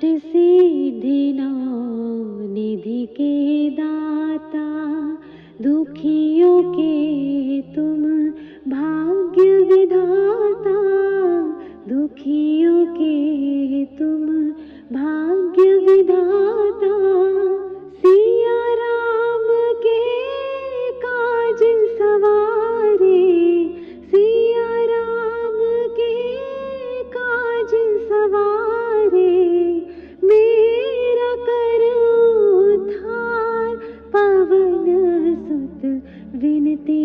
सिद्धि नौ निधि के दाता, दुखियों के तुम भाग्य विधाता, दुखियों के तुम भाग्य विधाता। सिया राम के काज सवारे, सिया राम के काज सवारे, मेरा कर उद्धार पवन सुत विनती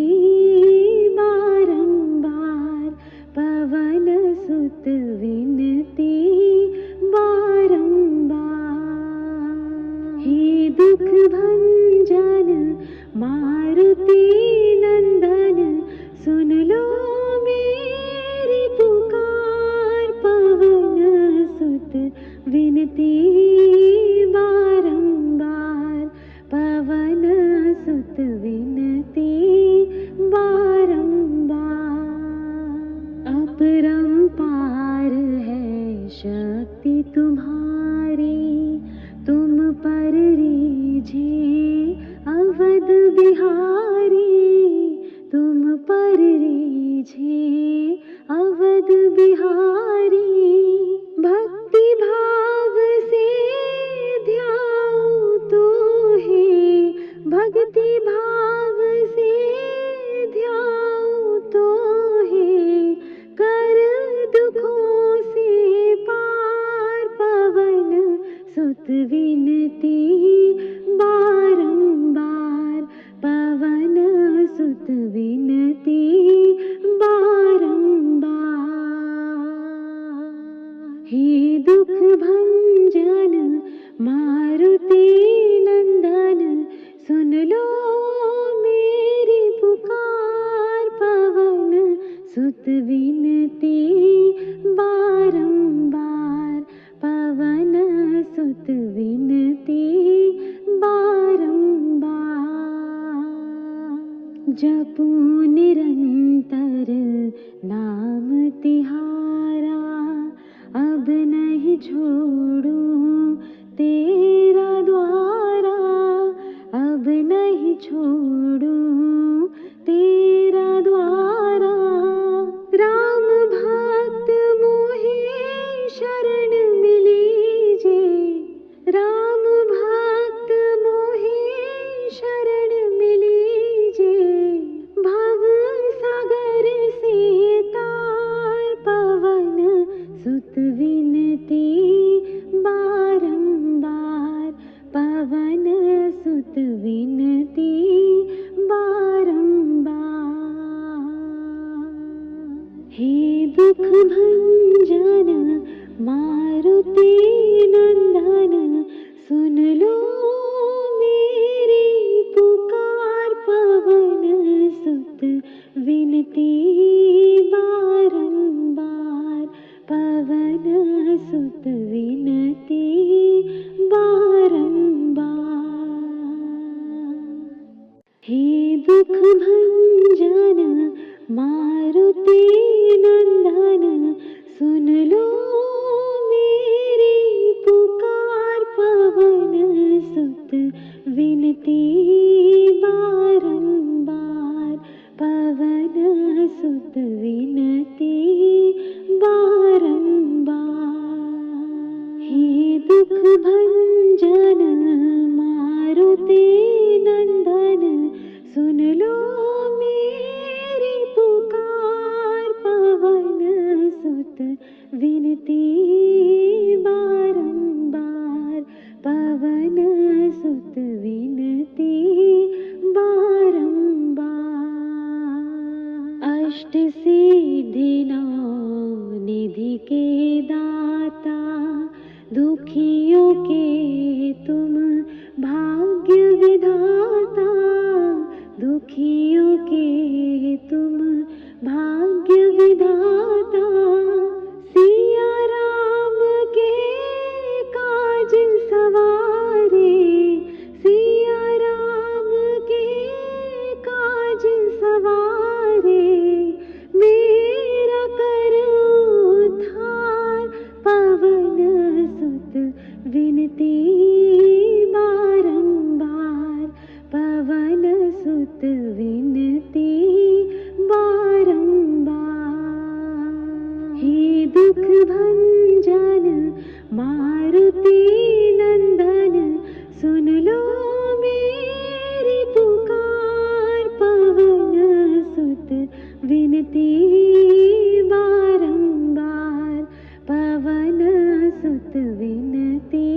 बारंबार, पवन सुत विनती बारंबार। हे दुख भंजन मारुति नंदन, सुन लो मेरी पुकार, पवन सुत विनती बारंबार, पवन सुत विनती बारंबार। अपरंपार है शक्ति तुम्हारी, तुम पर रीझे अवध बिहारी, तुम पर रीझे अवध बिहारी। भक्ति भाव से ध्याऊं तो है, भक्ति भाव से ध्याऊं तो है, कर दुखों से पार, पवन सुत विनती बारंबार, पवन सुत विनती बारंबार। हे दुख भंजन मारुति नंदन, सुन लो मेरी पुकार, पवन सुत विनती बारंबार, पवन सुत विनती बारंबार। जपूं निरंतर नाम तिहारा, अब नहीं छोड़ूं तेरा द्वारा, अब नहीं छोड़ूं तेरा द्वारा। राम भक्त मोहे शरण मिलीजे, राम भक्त मोहे शरण मिलीजे, भव सागर से तार, पवन सुत विनती बारंबार, पवन सुत विनती बारंबार। हे दुख भंजन मारुति नंदन, सुन लो मेरी पुकार, पवन सुत विनती बारंबार, पवन सुत विनती बारंबार। हे दुख भंजन मारुति नंदन, सुन लो मेरी पुकार, पवन सुत विनती बारंबार, पवन सुत विनती बारंबार। हे दुख भंजन मारुति नंदन, सुन लो मेरी पुकार, पवन सुत विनती बारंबार, पवन सुत विनती बारंबार। अष्ट सिद्धि नौ निधि के दाता, दुखियों के तुम भाग्य विधाता, दुखियों के तुम भाग्य विधाता। सिया राम के काज सवारे, सिया राम के काज सवारे, मेरा कर उद्धार पवन सुत विनती बारंबार, पवन सुत विनती बारंबार। हे दुख भंजन मारुति नंदन, सुन लो मेरी पुकार, पवन सुत विनती बारंबार, पवन सुत विनती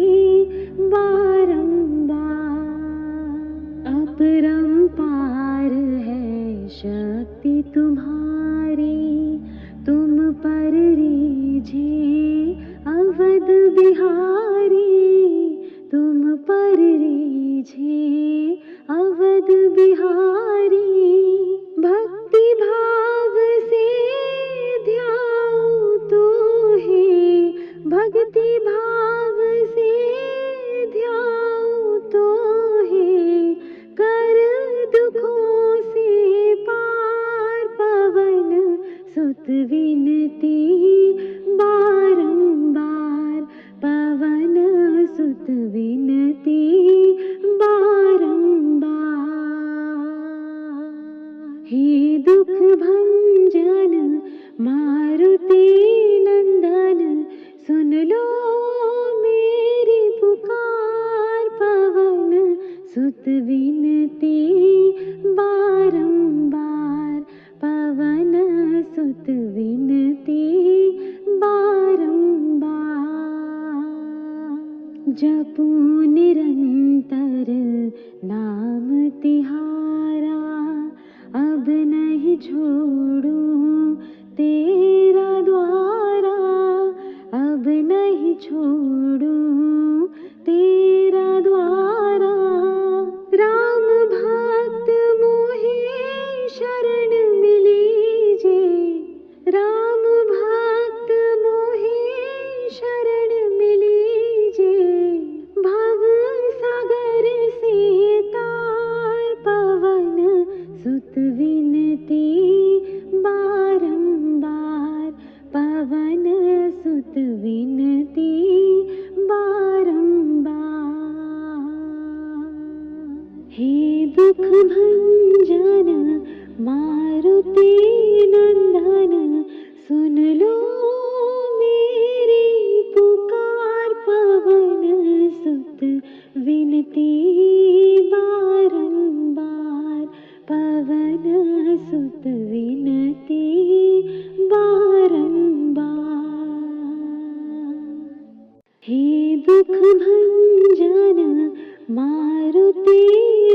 बारंबार। अपरंपार है शक्ति तुम्हारी, तुम पर रीझे अवध बिहारी, तुम पर रीझे अवध बिहारी। भक्ति भाव से ध्याऊं तो है, भक्ति भाव से ध्याऊं तो है, कर दुखों से पार, पवन सुत विनती बारंबार, पवन सुत विनती बारंबार। हे दुख भंजन मारुति नंदन, सुन लो मेरी पुकार, पवन सुत विनती बारंबार, पवन सुत विनती बारंबार। जपू निरंतर नाम तिहारा, अब नहीं छोड़ूं तेरा द्वारा, अब नहीं छोड़ूं तेरा द्वारा। राम भक्त मोहे शरण मिलीजे, राम भक्त मोहे शरण मिलीजे, भव सागर से तार, पवन सुत विनती बारंबार, पवन सुत विनती बारंबार। हे दुख भंजन मारुति नंदन, सुन लो मेरी पुकार, पवन सुत विनती बारंबार, पवन सुत विनती बारंबार। हे दुख भंजन मारुति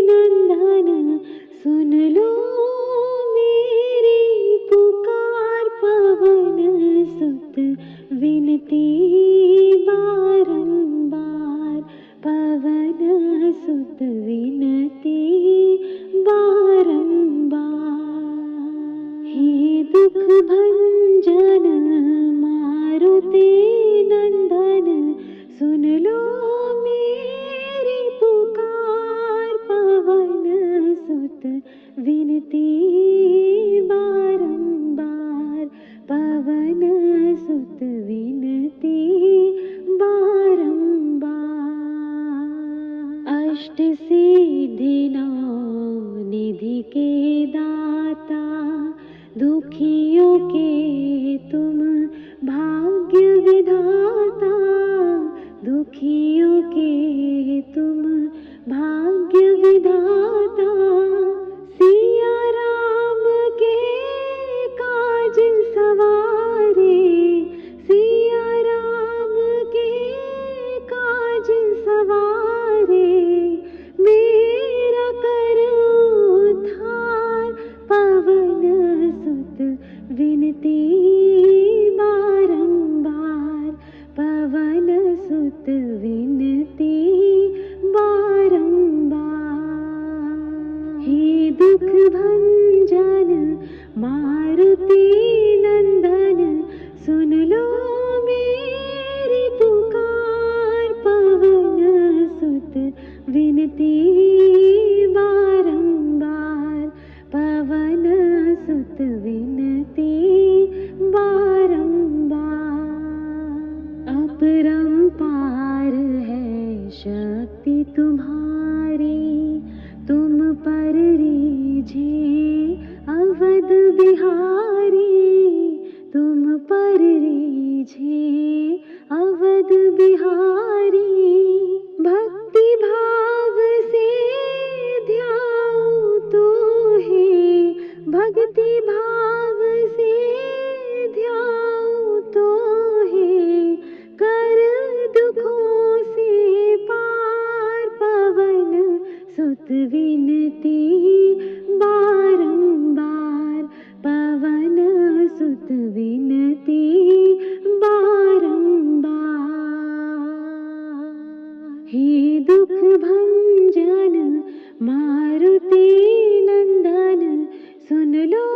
नंदन, सुन लो मेरी पुकार, पवन सुत विनती बारंबार, पवन सुत विनती बारंबार। हे दुख भंजन मारुति नंदन, सुन लो मेरी पुकार, पवन सुत विनती बारंबार, पवन सुत विनती भक्ति तुम्हारी तुम पर रीझे अवध बिहारी, तुम पर रीझे अवध बिहारी। भक्ति भाव से ध्याऊं तो है, भक्ति भाव से ध्याऊं तो है, कर दुखों से पार पवन सुत विनती बारंबार, पवन सुत विनती बारंबार। हे दुख भंजन मारुति नंदन, सुन लो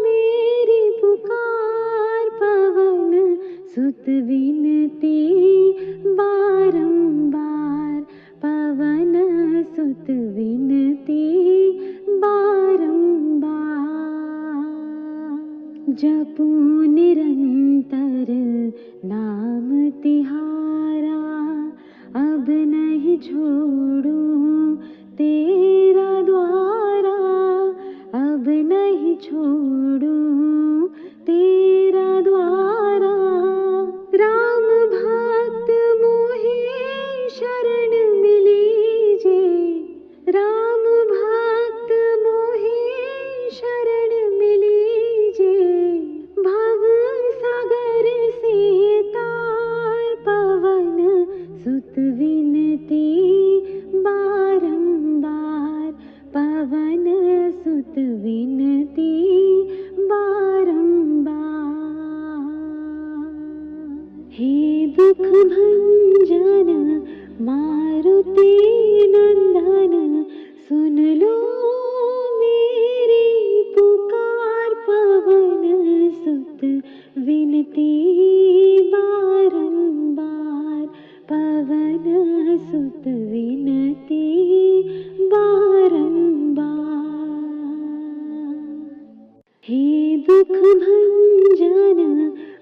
मेरी पुकार, पवन सुत विनती बारंबार, पवन सुत विनती बारंबार। जपू निरंतर नाम तिहारा, अब नहीं छोड़ूं तेरा द्वारा, अब नहीं छोड़ूं तेरा द्वारा। राम भक्त मोहे शरण मिलीजे, राम भक्त मोहे शरण मिलीजे, भव सागर से तार, पवन सुत विनती बारंबार, पवन सुत विनती बारंबार। हे दुख भंजन मारुति नंदन, सुन लो मेरी पुकार, पवन सुत विनती बारंबार, पवन सुत विनती बारंबार। हे दुख भंजन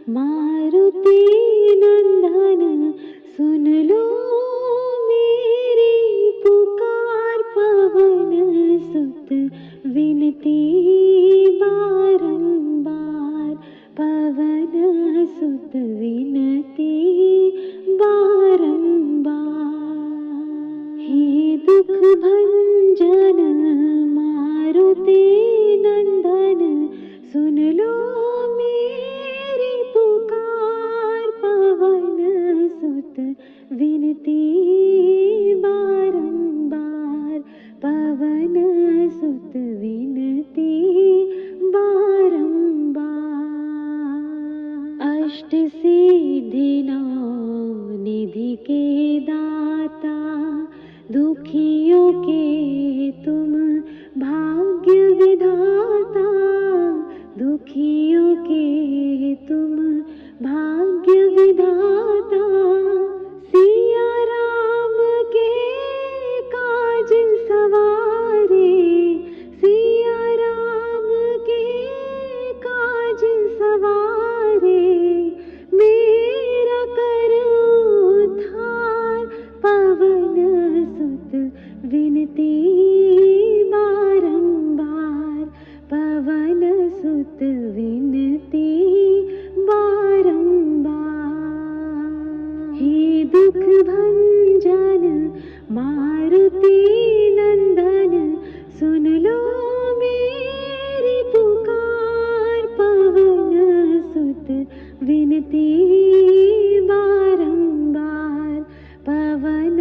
मारुति नंदन, सुन लो मेरी पुकार, पवन सुत विनती बारंबार, पवन सुत विनती बारंबार। हे दुख भंजन मारुति नंदन, सुन लो मेरी पुकार, पवन सुत विनती बारंबार, पवन सुत विनती बारंबार। अष्ट सिद्धि नौ निधि के दाता, दुखियों के तुम भाग्य विधाता, दुखियों के तुम भाग्य विधाता। सिया राम के काज सवारे, सिया राम के काज सवारे, मेरा कर उद्धार, पवन सुत विनती बारंबार, पवन सुत विनती बारंबार। हे दुख भंजन मारुति नंदन, सुन लो मेरी पुकार, पवन सुत विनती बारंबार, पवन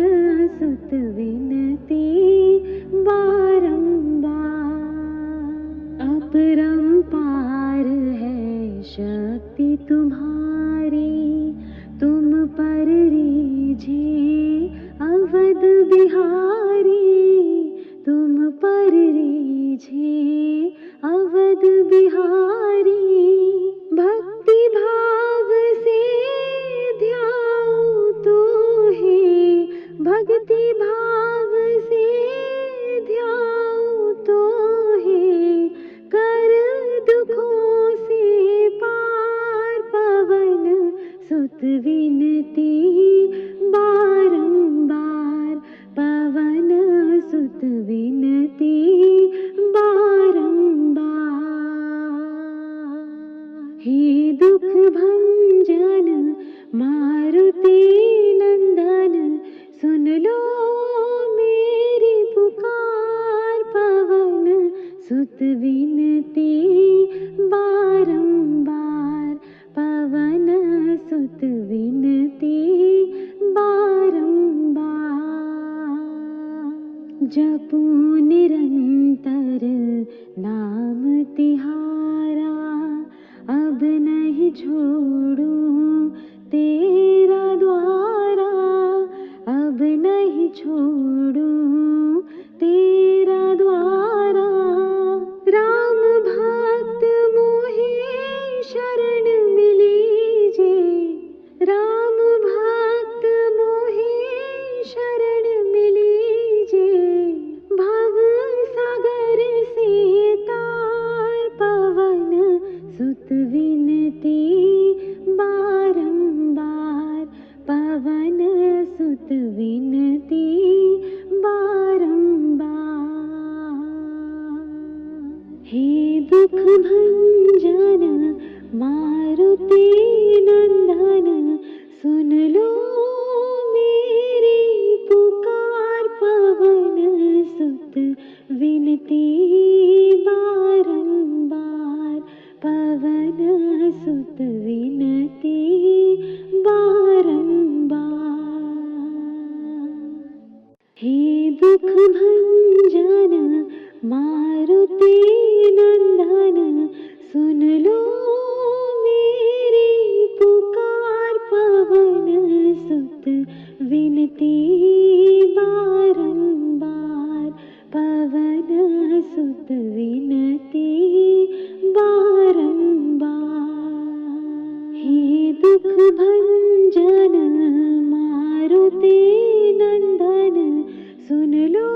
सुत विनती बारंबार। अपरंपार है शक्ति तुम्हारी, तुम पर रीझे अवध बिहारी, तुम पर रीझे अवध बिहारी। भक्ति भाव से ध्याऊं तो है, भक्ति भाव से ध्याऊं तो है, कर दुखों से पार, पवन सुत विनती बारंबार, पवन सुत विनती बारंबार। हे दुख भंजन मारुति नंदन, सुन लो मेरी पुकार। पवन सुत विनती बारंबार, पवन सुत विनती बारंबार। जपू निरंतर नाम तिहारा, अब नहीं छोड़ूं तेरा द्वारा। अब नहीं छोड़ूं तेरा द्वारा। राम भक्त मोहे शरण मिलीजे, राम भक्त मोहे शरण मिलीजे। भव सागर से तार, पवन सुत विनती बारंबार। पवन सुत विनती बारंबार। हे दुख भंजन मारुति नंदन, सुन लो मेरी पुकार। पवन सुत विनती बारंबार, पवन सुत विनती बारंबार। हे दुख भंजन मारुति नंदन, सुन लो मेरी पुकार। पवन सुत विनती बारंबार, पवन सुत विनती बारंबार। हे दुख भंजन मारुति नंदन, सुन लो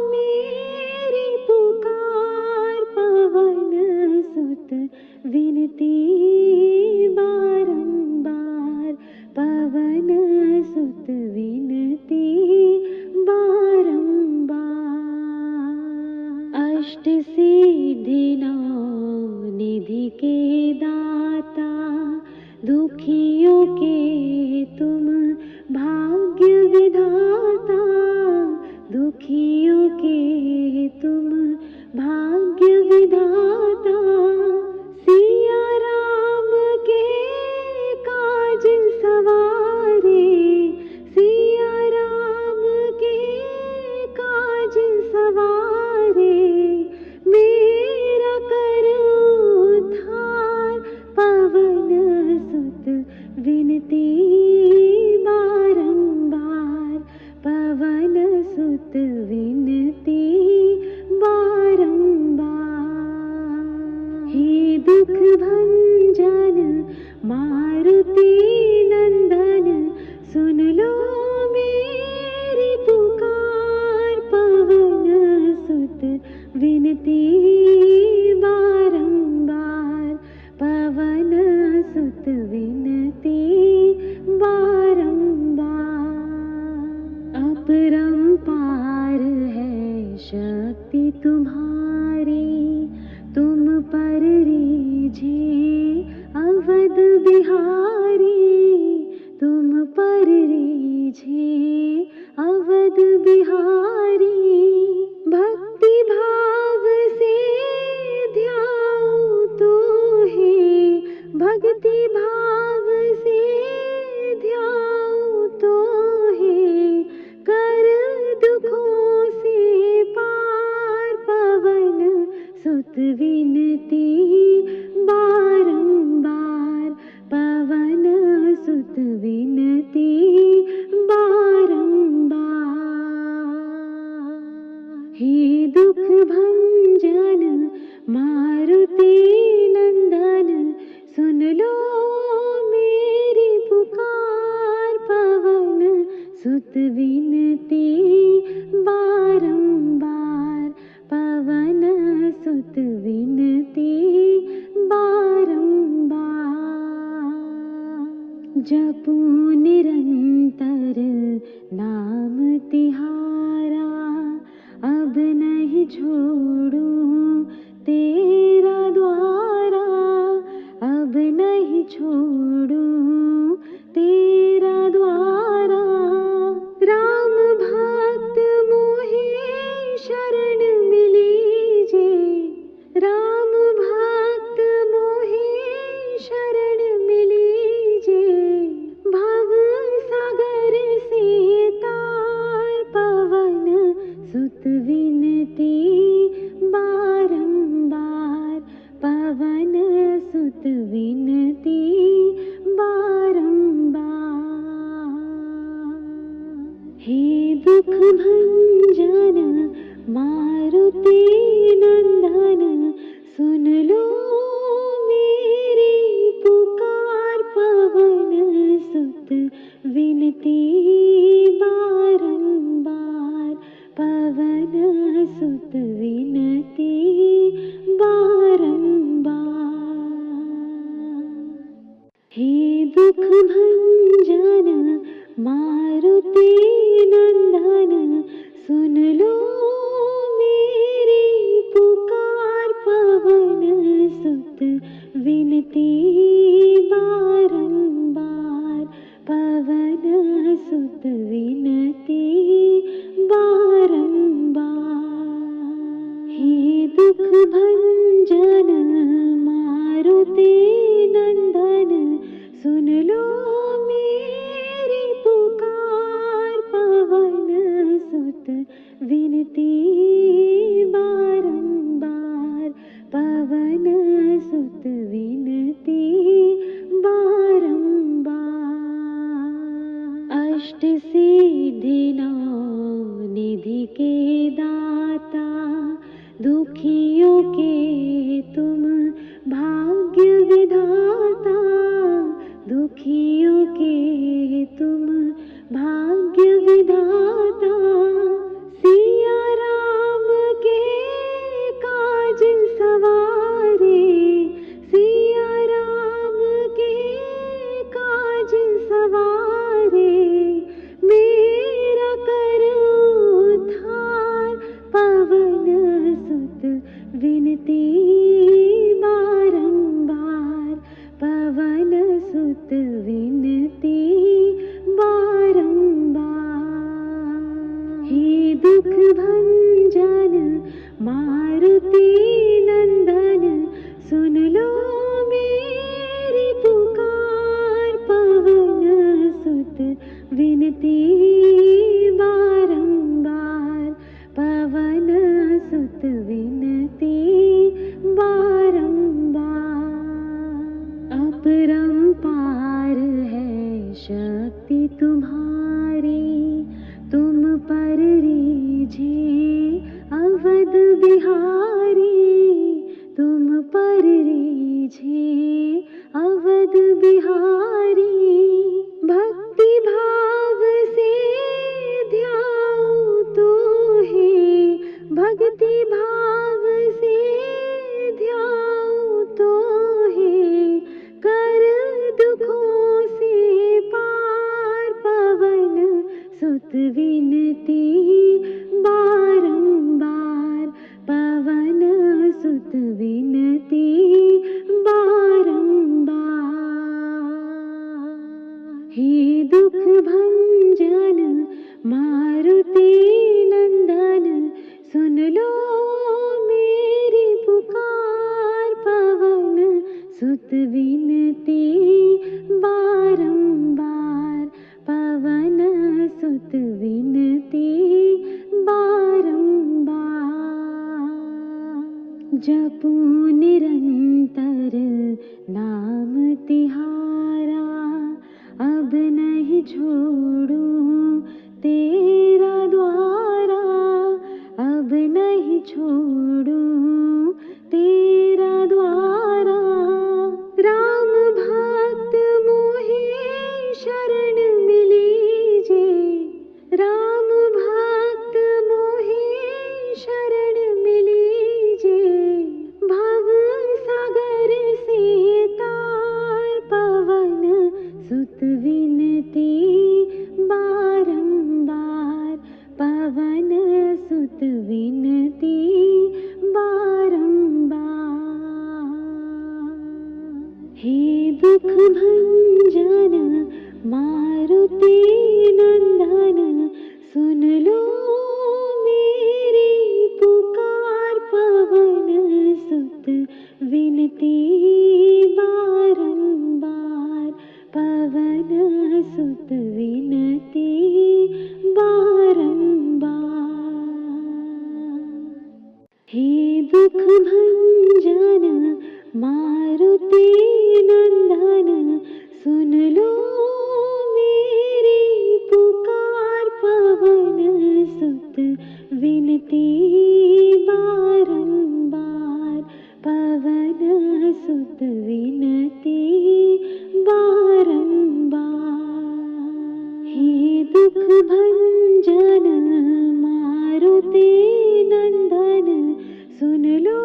मेरी पुकार। पवन सुत विनती बारंबार, पवन सुत विनती बारंबार। अष्ट सिद्धि नौ निधि के दाता, दुखियों के तुम भाग्य विधाता। दुखियों के तुम भाग्य विधाता। सिया राम के काज सवारे, सिया राम के काज सवारे। मेरा करो उद्धार, पवन सुत विनती बारंबार। पवन सुत विनती बारंबार। हे दुख भंजन मारुति नंदन, सुन लो मेरी पुकार। पवन सुत विनती बारंबार, पवन सुत विनती बारंबार। अपरंपार है शक्ति तुम्हारी, तुम पर रीझे अवध बिहारी। तुम पर रीझे अवध बिहारी। भक्ति भाव से ध्याऊं तो है, भक्ति भाव से ध्याऊं तो है। कर दुखों से पार, पवन सुत विनती बारंबार। पवन सुत विनती बारंबार। हे दुख भंजन मारुति नंदन, सुन लो मेरी पुकार। पवन सुत विनती बारंबार, पवन सुत विनती बारंबार। जपूं निरंतर नाम तिहारा, अब नहीं छोड़ूं तेरा द्वारा, अब नहीं छोड़ूं तेरा द्वारा। राम भक्त मोहे शरण मिलीजे, राम भक्त मोहे शरण मिलीजे। भव सागर से तार पवन सुत विनती बारंबार, पवन सुत विनती बारंबार। हे दुख भंजन मारुति नंदन, सुन लो मेरी पुकार, पवन सुत विनती बारंबार, पवन सुत विनती बारंबार। हे दुख भंजन मारुति नंदन, सुन लो मेरी पुकार, पवन सुत विनती बारंबार, पवन सुत विनती बारंबार। हे दुख भंजन मारुति नंदन, सुन लो मेरी पुकार, पवन सुत विनती बारंबार, पवन सुत विनती बारंबार। अष्ट सिद्धि नौ निधि के दाता, दुखियों के तुम भाग्य विधाता, दुखियों के तुम भाग्य विधाता। सिया राम के काज सवारे, सिया राम के काज सवारे। मेरा कर उद्धार, पवन सुत विनती बारंबार, पवन सुत विनती बारंबार। हे दुख भंजन मारुति नंदन, सुन लो मेरी पुकार, पवन सुत विनती बारंबार, पवन सुत विनती बारंबार। अपरंपार है शक्ति तुम्हारी, तुम पर रीझे अवध बिहारी, तुम पर रीझे अवध बिहारी। भक्ति भाव से ध्याऊं तो है, भक्ति भाव से ध्याऊं तो है। कर दुखों से पार, पवन सुत विनती बारंबार, पवन सुत विनती बारंबार। हे दुख भंजन मारुति नंदन, सुन लो मेरी पुकार, पवन सुत विनती बारंबार, पवन सुत विनती बारंबार। जपूं निरंतर नाम तिहारा, अब नहीं छोड़ूं तेरा द्वारा, अब नहीं छोड़ूं तेरा द्वारा। राम भक्त मोहे शरण मिलीजे, राम भक्त मोहे शरण मिलीजे। भव सागर से तार पवन सुत सुत विनती बारंबार, पवन सुत विनती बारंबार। हे दुख भंजन मारुति नंदन, सुन लो मेरी पुकार, पवन सुत विनती बारंबार, पवन सुत विनती बारंबार। हे दुख भंजन मारुति नंदन, सुन लो मेरी पुकार, पवन सुत विनती बारंबार, पवन सुत विनती बारंबार। हे दुख भंजन मारुति नंदन, सुन लो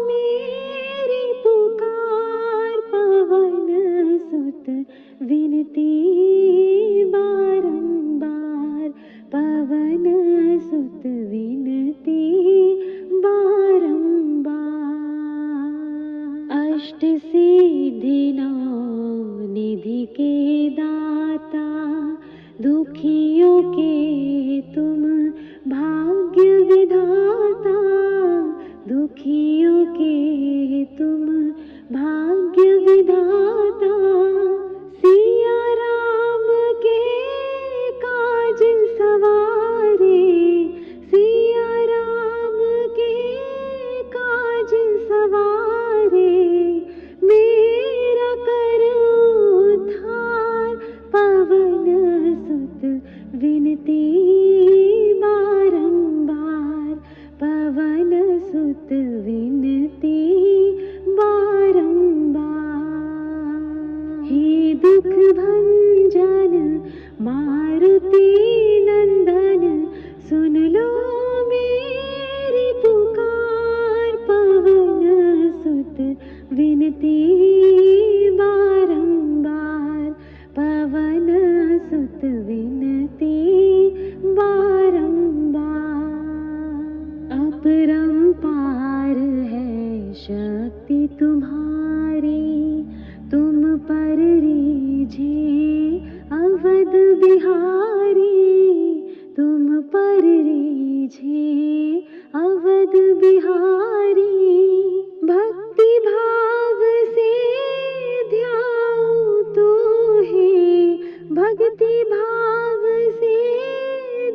मेरी पुकार, पवन सुत विनती बारंबार, पवन सुत विनती बारंबार। अष्ट सिद्धि नौ निधि के दाता, दुखियों के तुम भाग्य विधाता, दुखियों के तुम भाग्य विधाता। सिया राम के काज सवारे, सिया राम के काज सवारे, मेरा कर उद्धार, पवन सुत विनती बारंबार, पवन सुत विनती बारंबार। हे दुख भंजन मारुति नंदन, सुन लो मेरी पुकार, पवन सुत विनती बारंबार, पवन सुत विनती बारंबार। अपरंपार है शक्ति तुम्हारी, तुम पर रीझे अवध बिहारी, तुम पर रीझे अवध बिहारी। भक्ति भाव से ध्याऊं तो है, भक्ति भाव से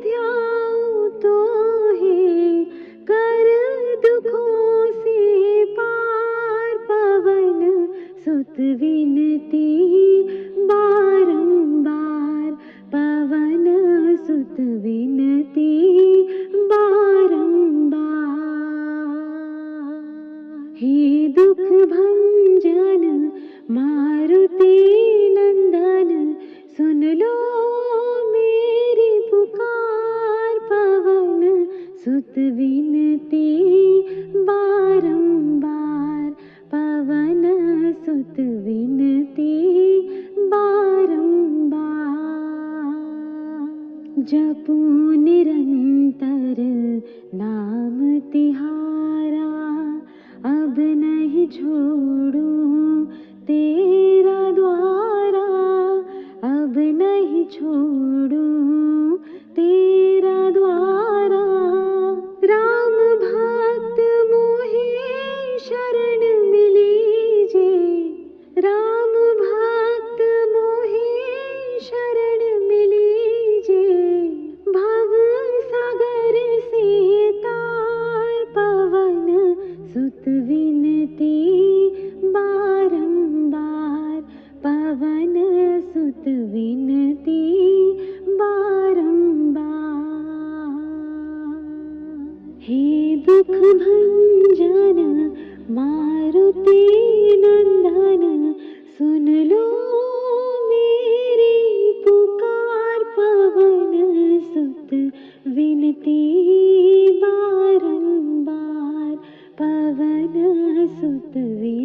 ध्याऊं तो है, कर दुखों से पार, पवन सुत विनती बारंबार, पवन सुत विनती बारंबार। हे दुख भंजन मारुति नंदन, सुन लो मेरी पुकार, पवन सुत विनती बारंबार, पवन सुत विनती बारंबार। जपूं निरंतर नाम तिहारा, अब नहीं छोड़ूं तेरा द्वारा, अब नहीं छोड़ूं तेरा द्वारा। राम भक्त मोहे शरण मिलीजे, राम भक्त मोहे शरण मिलीजे, भव सागर से तार, पवन सुत विनती बारंबार, पवन सुत विनती बारंबार। हे दुख भंजन मारुति नंदन, सुन लो मेरी पुकार, पवन सुत विनती बारंबार, पवन सुत विनती